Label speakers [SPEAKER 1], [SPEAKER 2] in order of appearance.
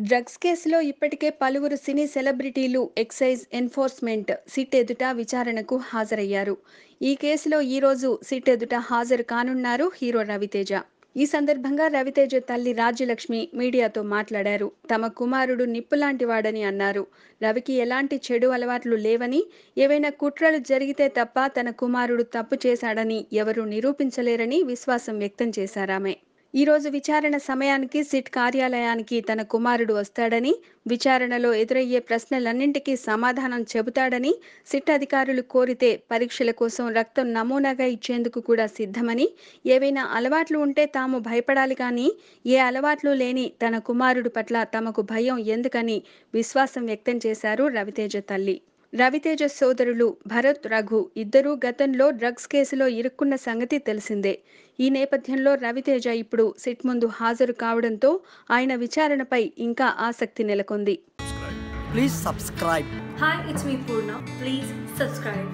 [SPEAKER 1] Drugs కేసులో ఇప్పటికే పలువురు సినీ సెలబ్రిటీలు ఎక్సైజ్ ఎన్ఫోర్స్మెంట్ సిట్ ఎదుట విచారణకు హాజరయ్యారు. ఈ కేసులో ఈరోజు సిట్ ఎదుట హాజరు కానున్నారు హీరో రవితేజ. ఈ సందర్భంగా రవితేజ తల్లి రాజ్యలక్ష్మి మీడియాతో మాట్లాడారు. తమ కుమారుడు నిప్పులాంటి వాడని అన్నారు. రవికి ఎలాంటి చెడు అలవాట్లు లేవని, ఏవైనా కుట్రలు జరిగితే తప్ప తన కుమారుడు తప్పు చేశాడని ఎవరూ నిరూపించలేరని విశ్వాసం వ్యక్తం చేశారామె. ఈ రోజు విచారణ సమయానికి సిట్ కార్యాలయానికి తన కుమారుడు వస్తాడని, విచారణలో ఎదురయ్యే ప్రశ్నలన్నింటికీ సమాధానం చెబుతాడని, సిట్ అధికారులు కోరితే పరీక్షల కోసం రక్తం నమూనాగా ఇచ్చేందుకు కూడా సిద్ధమని, ఏవైనా అలవాట్లు ఉంటే తాము భయపడాలి కానీ ఏ అలవాట్లు లేని తన కుమారుడు పట్ల తమకు భయం ఎందుకని విశ్వాసం వ్యక్తం చేశారు రవితేజ తల్లి. రవితేజ సోదరులు భరత్, రఘు ఇద్దరూ గతంలో డ్రగ్స్ కేసులో ఇరుక్కున్న సంగతి తెలిసిందే. ఈ నేపథ్యంలో రవితేజ ఇప్పుడు సిట్ ముందు హాజరు కావడంతో ఆయన విచారణపై ఇంకా ఆసక్తి నెలకొంది.
[SPEAKER 2] Please subscribe.
[SPEAKER 3] Hi, it's me Purna. Please subscribe.